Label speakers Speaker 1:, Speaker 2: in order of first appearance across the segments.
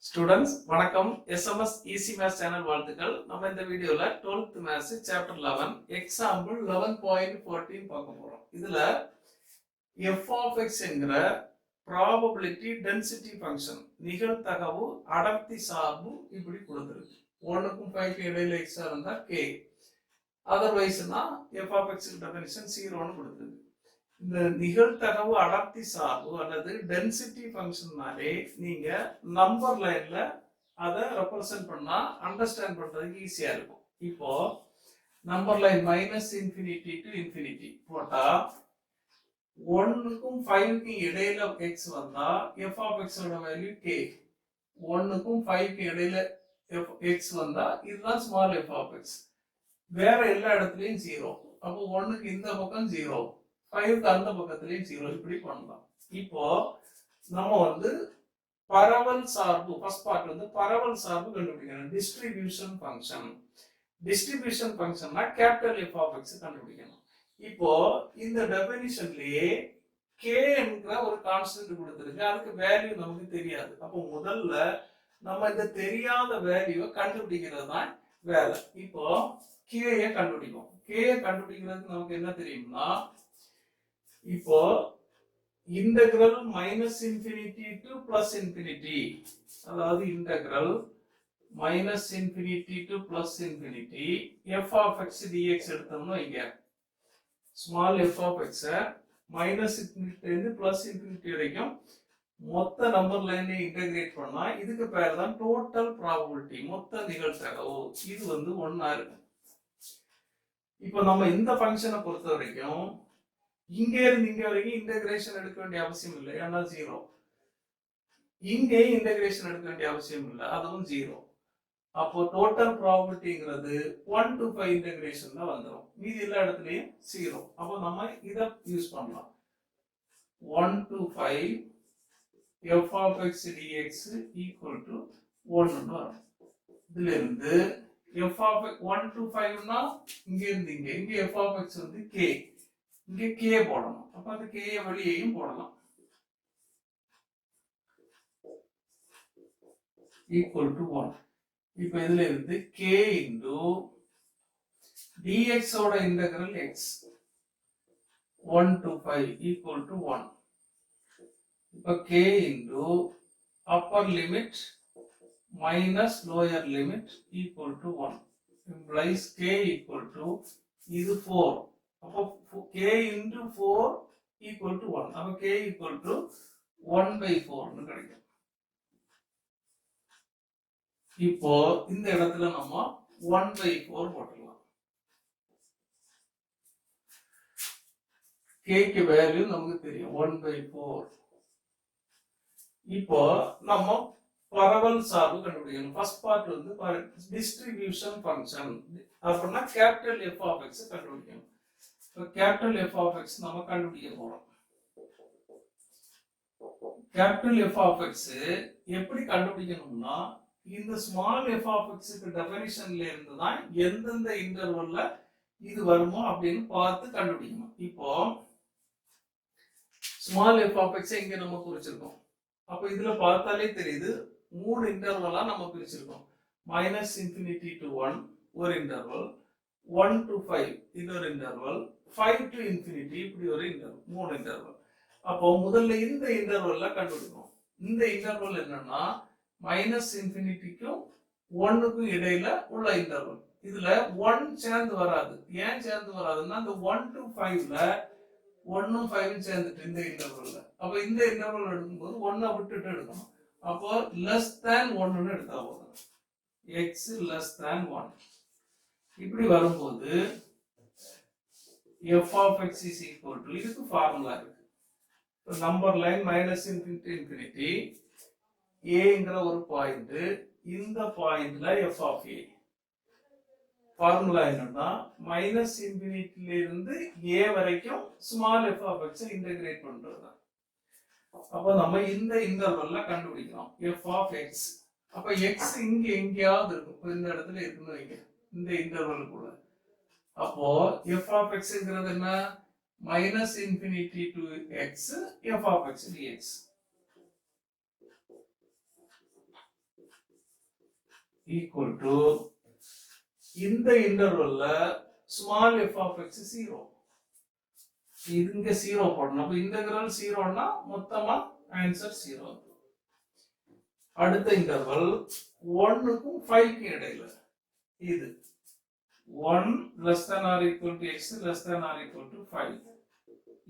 Speaker 1: Students வணக்கம். SMS easy maths channel வாழ்த்துக்கள். நம்ம இந்த வீடியோல 12th மேத்ஸ் சாப்டர் 11 எக்ஸாம்பிள் 11.14 பார்க்க போறோம். இதுல f of x என்கிற ப்ராபபிலிட்டி டென்சிட்டி ஃபங்க்ஷன் நிகழ்தகவு அடர்த்தி சார்பு இப்படி கொடுத்திருக்கு. 1க்கும் 5க்கும் இடையில x இருந்தா k, அதர்வைஸ்னா f of x டெஃபினிஷன் 0ன்னு கொடுத்திருக்கு. இந்த நிகழ்தகவு அடர்த்தி சார்பு அல்லது டென்சிட்டி ஃபங்க்ஷன்னாலே நீங்க நம்பர் லைன்ல அதை ரெப்ரசென்ட் பண்ணா அண்டர்ஸ்டாண்ட் பண்றதுக்கு ஈஸியா இருக்கும். இப்போ நம்பர் லைன் -∞ to ∞ போட்டா 1க்கும் 5க்கும் இடையில x வந்தா f of x ஓட வேல்யூ k. 1க்கும் 5க்கும் இடையில x வந்தா இதுதான் ஸ்மால் f of x. வேற எல்லா இடத்துலயும் 0. அப்போ 1க்கு இந்த பக்கம் 0, 5க்கு அந்த பக்கத்துலயும் 0, இப்படி பண்ணலாம். இப்போ நம்ம பரவல் சார்பு ஃபர்ஸ்ட் பார்ட் பரவல் சார்பு கண்டுபிடிக்கணும். Distribution function. டிஸ்ட்ரிபியூஷன் ஃபங்க்ஷன்னா கேபிட்டல் f of x கண்டுபிடிக்கணும். இப்போ இந்த டெஃபினிஷன்லயே k என்கிற ஒரு கான்ஸ்டன்ட் கொடுத்திருக்கு. அதுக்கு வேல்யூ நமக்கு தெரியாது. அப்போ முதல்ல நம்ம இந்த தெரியாத வேல்யூவை கண்டுபிடிக்கிறது தான் வேலை. இப்போ k ஐ கண்டுபிடிப்போம். k ஐ கண்டுபிடிக்கிறதுக்கு நமக்கு என்ன தெரியும்னா, இப்போ இன்டகிரல் -∞ to +∞, அதாவது integral -∞ to +∞ f of x dx எடுத்தோம்னா இங்க ஸ்மால் f of x -∞ இருந்து +∞ வரைக்கும் மொத்த நம்பர் லைனை இன்டகிரேட் பண்ணா இதுக்கு பேர் தான் டோட்டல் ப்ராபபிலிட்டி, மொத்த நிகழ்தகவு. இது 1 இருக்கு. இப்போ நம்ம இந்த ஃபங்க்ஷனை பொறுத்த வரைக்கும் இங்க இருந்து இங்க வரைக்கும் இன்டகிரேஷன் எடுக்க வேண்டிய அவசியம் இல்லை, ஏன்னா 0. இங்கே இன்டகிரேஷன் எடுக்க வேண்டிய அவசியம் இல்லை, அதுவும் 0. அப்போ டோட்டல் ப்ராபபிலிட்டிங்கிறது 1 to 5 இன்டகிரேஷன் தான் வந்துடும். மீதி எல்லா இடத்துலயும் 0. அப்போ நம்ம இதை யூஸ் பண்ணலாம். 1 to 5 f of x dx equal to 1 வரும். இதுல இருந்து f of 1 to 5 னா இங்க இருந்து இங்க f of x k, இங்க k போடணும். அப்ப அந்த k வெளியேயும் போடலாம். equal to 1. இப்போ இதுல இருந்து k into dx ஓட integral x 1 to 5 equal to 1. இப்போ k into upper limit minus lower limit equal to 1 implies k equal to இது 4. அப்போ k into 4 equal to 1. அப்போ k equal to 1/4 ன்னு கிடைக்கும். இப்போ இந்த இடத்துல நம்ம 1/4 போட்டுக்கலாம். k க்கு வேல்யூ நமக்கு தெரியும் 1/4. இப்போ நம்ம பரவல் சார்பு கண்டுபிடிக்கணும். ஃபர்ஸ்ட் பார்ட் டிஸ்ட்ரிபியூஷன் ஃபங்க்ஷன் அப்படின்னா கேபிட்டல் f of x கண்டுபிடிக்கணும். இப்போ கேபிட்டல் f of x நம்ம கண்டுபிடிக்க போறோம். கேபிட்டல் f of x எப்படி கண்டுபிடிக்கணும்னா, இந்த ஸ்மால் f of x க்கு டெஃபினிஷன்ல இருந்து தான் எந்தெந்த இன்டர்வல்ல இது வருமோ அப்படின்னு பார்த்து கண்டுபிடிக்கணும். இப்போ ஸ்மால் f of x இங்க நம்ம குறிச்சிருக்கோம். அப்ப இதுல பார்த்தாலே தெரியுது 3 இன்டர்வலா நம்ம பிரிச்சிருக்கோம். -∞ to 1 ஒரு இன்டர்வல், 1 to 5 இன்னொரு இன்டர்வல், 5 to ∞ இப்படி ஒரு இன்டர்வல், 3 இன்டர்வல். அப்போ முதல்ல இந்த இன்டர்வல்ல கண்டுபிடிக்கணும். இந்த இன்டர்வல் என்னன்னா -∞க்கும் 1க்கும் இடையில உள்ள இன்டர்வல். இதுல 1 சேர்ந்து வராது. ஏன் சேர்ந்து வராதுன்னா, இந்த 1 to 5ல 1ம் 5ம் சேர்ந்துட்டு இந்த இன்டர்வல்ல. அப்ப இந்த இன்டர்வல் எடுக்கும்போது 1 விட்டுட்டு எடுக்கணும். அப்போ லெஸ் தேன் 1ன்னு எடுத்தா போதும். x less than 1. இப்படி வரும்போது f of x is equal to, இதுக்கு ஃபார்முலா இருக்கு. நம்பர் லைன் -∞ to ∞, aங்கிற ஒரு பாயிண்ட், இந்த பாயிண்ட்ல f of a. ஃபார்முலா என்னன்னா -∞ இருந்து a வரைக்கும் small f of x integrate பண்றது. அப்ப நம்ம இந்த இன்டர்வல்ல கண்டுபிடிக்கிறோம் f of x. அப்ப x இங்க எங்கேயாவது இருக்கும், இந்த இடத்துல இருக்குன்னு வைங்க, இந்த இன்டர்வலுக்குள்ள. அப்போ f of xங்கிறது என்ன, -∞ to x f of x dx. Equal to இந்த இன்டர்வல்ல ஸ்மால் எஃப் ஆஃப் எக்ஸ் 0. இங்க 0 போடணும். அப்ப இன்டகிரல் 0னா மொத்தமா ஆன்சர் 0. அடுத்த இன்டர்வல் 1க்கும் 5க்கும் இடையில இது 1 less than or equal to x less than or equal to 5.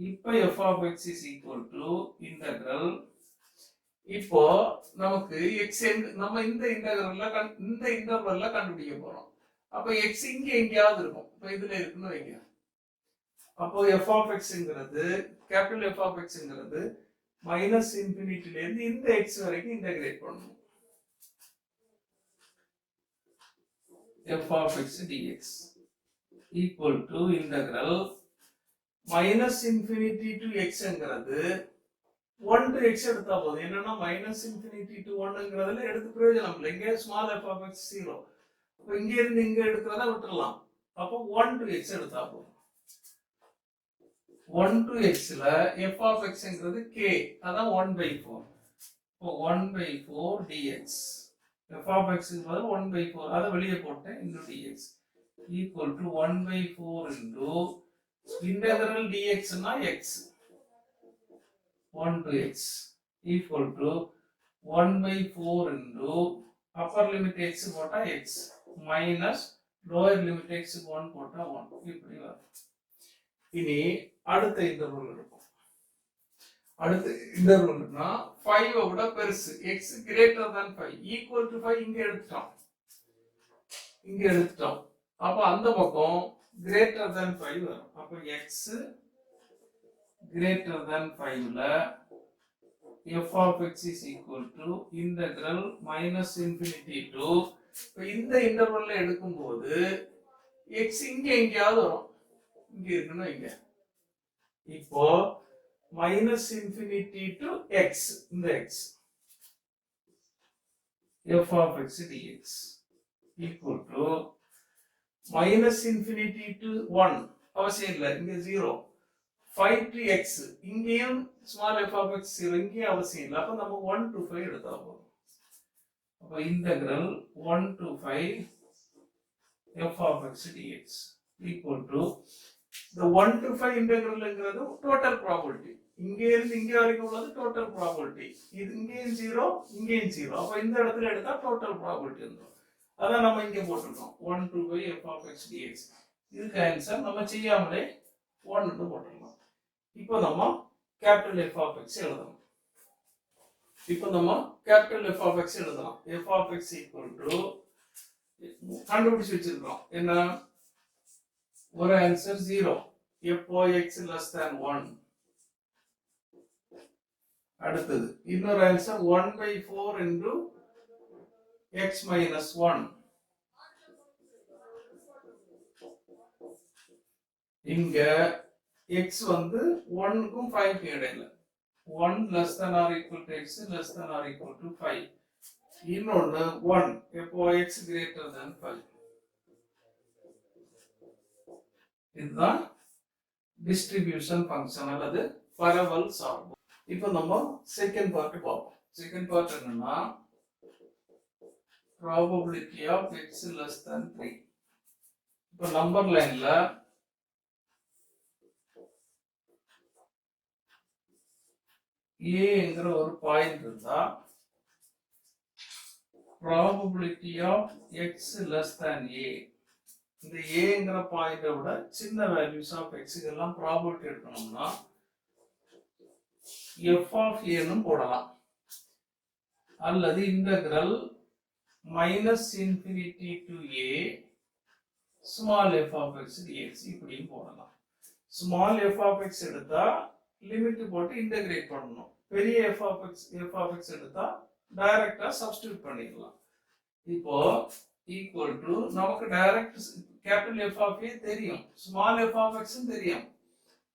Speaker 1: இப்போ f of x is equal to integral. இப்போ நமக்கு x நம்ம இந்த இன்டர்வல்ல கண்டுபிடிக்க போறோம். அப்ப x இங்க எங்கயாவது இருக்கும். இப்ப இதுல இருக்குன்னு வைங்க. அப்போ f of xங்கிறது கேபிட்டல் f of xங்கிறது மைனஸ் இன்ஃபினிட்டில இருந்து இந்த x வரைக்கும் இன்டகிரேட் பண்ணணும். f of x dx equal to integral minus infinity to x ங்கிறது 1 to x எடுத்தா போதும். என்னன்னா minus infinity to 1ங்கிறதுல எடுத்து பிரயோஜனம் இல்லை. இங்க small f of x 0. அப்ப இங்க இருந்து இங்க எடுக்கிறத விட்டுறலாம். அப்போ 1 to x எடுத்தா போதும். 1 to x ல f of xங்கிறது k, அதான் 1/4. இப்போ 1/4 dx f of x is 1/4, அதை வெளியே போட்டேன் into dx equal to 1/4 into integral dx னா x 1 to x equal to 1/4 into upper limit x போட்டா x minus lower limit x 1 போட்டா 1. இப்படி வரும். இனி அடுத்த இன்டர்வல் இருக்கும். அடுத்த இன்டர்வல்னா 5 விட பெருசு, x greater than 5 equal to 5 இங்க எடுத்துட்டோம். அப்ப அந்த பக்கம் greater than 5 வரும். அப்ப x greater than 5 ல f of x is equal to integral minus infinity to, இப்ப இந்த இன்டர்வல்ல எடுக்கும்போது x இங்க எங்கயாவது வரும். இங்க இருக்குன்னா இங்க. இப்போ minus infinity to x, இந்த x f of x dx equal to minus infinity to 1, அவசியம் இல்லை, இங்க 0. 5 to x, இங்கேயும் small f of x 0, இங்கேயும் அவசியம் இல்லை. அப்ப நம்ம 1 to 5 எடுத்தா போதும். அப்ப integral 1 to 5 f of x dx equal to the 1 to 5 இன்டெகிரல்ங்கிறது டோட்டல் ப்ராபபிலிட்டி. இங்க இருந்து இங்க வரைக்கும் உள்ளது டோட்டல் ப்ராபபிலிட்டி. இது இங்கேயும் 0, இங்கேயும் 0. அப்ப இந்த இடத்துல எடுத்தா டோட்டல் ப்ராபபிலிட்டி வந்துரும். அதான் நம்ம இங்க போட்டுருக்கோம் 1 to 5 f of x dx. இதுக்கு ஆன்சர் நம்ம செய்யாமலே 1 ன்னு போட்டுடலாம். இப்போ நம்ம கேபிட்டல் f of x எழுதலாம். f of x equal to கண்டுபிடிச்சு வச்சிருக்கோம். என்ன ஒரு ஆன்சர் 0, எப்போ x less than 1. அடுத்தது இன்னொரு ஆன்சர் 1/4 into x minus 1. இங்க x வந்து 1க்கும் 5க்கும் இடையில 1 less than or equal to x less than or equal to 5. இன்னொன்னு 1 எப்போ x greater than 5. இதுதான் டிஸ்ட்ரிபியூஷன் ஃபங்க்ஷன் அல்லது பரவல் சார்பு. இப்போ நம்ம செகண்ட் பார்ட் பார்ப்போம். செகண்ட் பார்ட் என்னன்னா probability of x less than 3. இப்போ நம்பர் லைன்ல a ங்கற ஒரு பாயிண்ட் இருந்தா probability of x less than a, இந்த a ங்கற பாயிண்ட விட சின்ன வேல்யூஸ் ஆஃப் x எல்லாம் ப்ராபபிலிட்டி எடுக்கணும்னா f of a ன்னு போடலாம். அல்லது integral minus infinity to a small f of x dx இப்படியும் போடலாம். small f of x எடுத்தா லிமிட் போட்டு இன்டகிரேட் பண்ணணும். பெரிய f of x எடுத்தா டைரக்டா சப்ஸ்டிட்யூட் பண்ணிடலாம். இப்போ equal to நமக்கு direct capital f of a தெரியும், small f of x தெரியும்.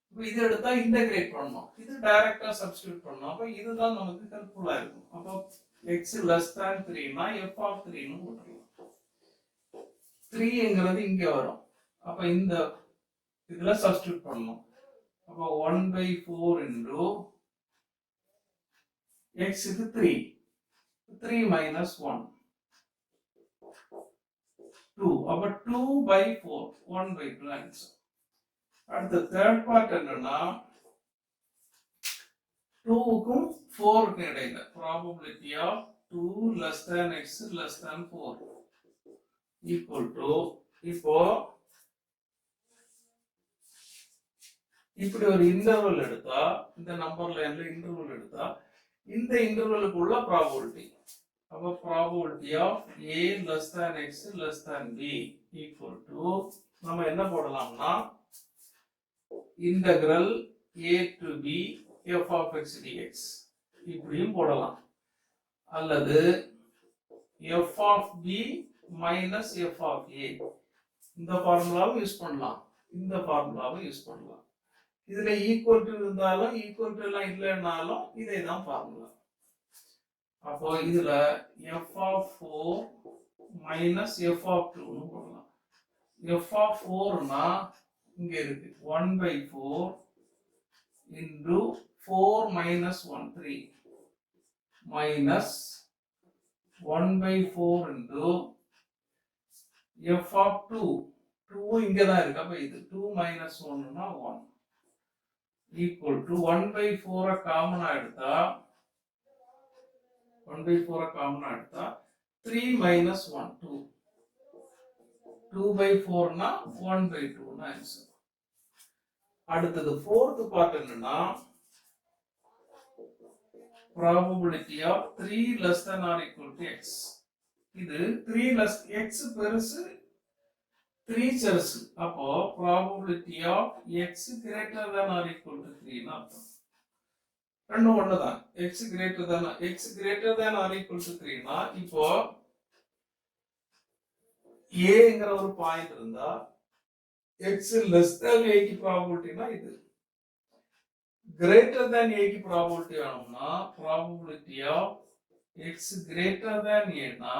Speaker 1: இப்போ இது எடுத்தா இன்டகிரேட் பண்ணணும், இது டைரக்டா சப்ஸ்டிட்யூட் பண்ணணும். அப்ப இதுதான் நமக்கு ஹெல்ப்ஃபுல்லா இருக்கும். அப்போ x less than 3 னா f of 3 ன்னு போட்டுறலாம். 3 ங்கிறது இங்க வரும். அப்ப இந்த இதுல சப்ஸ்டிட்யூட் பண்ணணும். அப்ப 1/4 into x இது 3 minus 1 2. அப்ப 2/4 1/2 ஆன்சர். அடுத்த தேர்ட் பார்ட் என்னன்னா 2க்கும் 4க்கும் இடையில probability of 2 less than x less than 4 equal to இப்போ இப்படி ஒரு இன்டர்வல் எடுத்தா இந்த நம்பர் லைன்ல இன்டர்வல் எடுத்தா இந்த இன்டர்வலுக்குள்ள ப்ராபபிலிட்டி அப்ப probability of a less than x less than b equal to நம்ம என்ன போடலாம்னா integral a to b f of x dx இப்படியும் போடலாம் அல்லது f of b minus f of a இந்த ஃபார்முலாவும் யூஸ் பண்ணலாம் இந்த ஃபார்முலாவும் யூஸ் பண்ணலாம் இதுல ஈக்குவல் டு இருந்தாலும் ஈக்குவல் டு எல்லாம் இல்லைன்னாலும் இதே தான் ஃபார்முலா அப்போ இதுல f of 4 minus f of 2 னு போடலாம் f of 4 னா இங்க இருக்கு 1/4 into 4 minus 1 3 minus 1/4 into f of 2 2 இங்க தான் இருக்கு அப்ப இது 2 minus 1 னா 1 equal to 1/4 காமனா எடுத்தா 1/4 காமனா எடுத்தா 3 minus 1 2 2/4 னா 1/2 னா ஆன்சர். அடுத்தது fourth பார்ட் என்னன்னா probability of 3 less than or equal to x இது 3 less x பெருசு 3 செருசு அப்போ probability of x greater than or equal to 3 னா அர்த்தம் ரெண்டும் ஒண்ணுதான் x greater than or equal to 3 னா இப்போ aங்கிற ஒரு பாயிண்ட் இருந்தா x less than a க்கு ப்ராபபிலிட்டினா இது greater than a க்கு ப்ராபபிலிட்டி வேணும்னா probability of x greater than a னா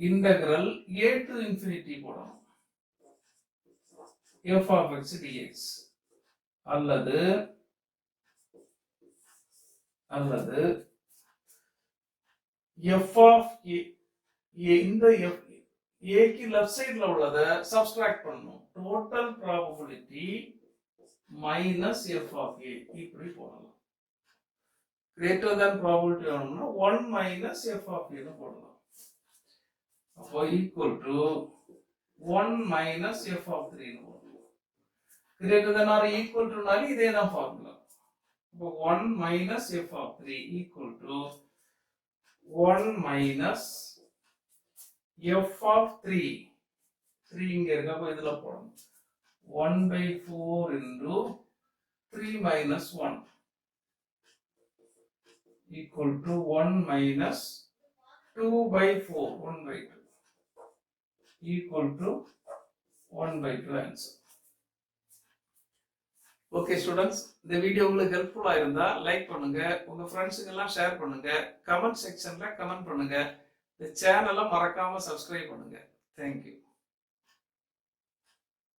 Speaker 1: integral a to infinity போடணும் f of x dx அல்லது f of a இந்த f a க்கு லெஃப்ட் சைடுல உள்ளத சப்ட்ராக்ட் பண்ணனும் total probability minus f of a இப்படி போடலாம் greater than probability வேணும்னா 1 minus f of a னு போடலாம் அப்போ equal to 1 minus f of 3 னு போடலாம் greater than or equal to னால இதே தான் ஃபார்முலா அப்போ 1 minus f of 3 equal to 1 minus f of 3 இங்க இருக்கு அப்போ இதுல போடணும் 1/4 into 3 minus 1 equal to 1 minus 2/4 1/2 equal to 1/2 answer. Okay students, இந்த வீடியோ உங்களுக்கு ஹெல்ப்ஃபுல்லா இருந்தா லைக் பண்ணுங்க, உங்க ஃப்ரெண்ட்ஸுக்கு எல்லாம் ஷேர் பண்ணுங்க, கமெண்ட் செக்ஷன்ல கமெண்ட் பண்ணுங்க, இந்த சேனலை மறக்காம சப்ஸ்கிரைப் பண்ணுங்க. Thank you.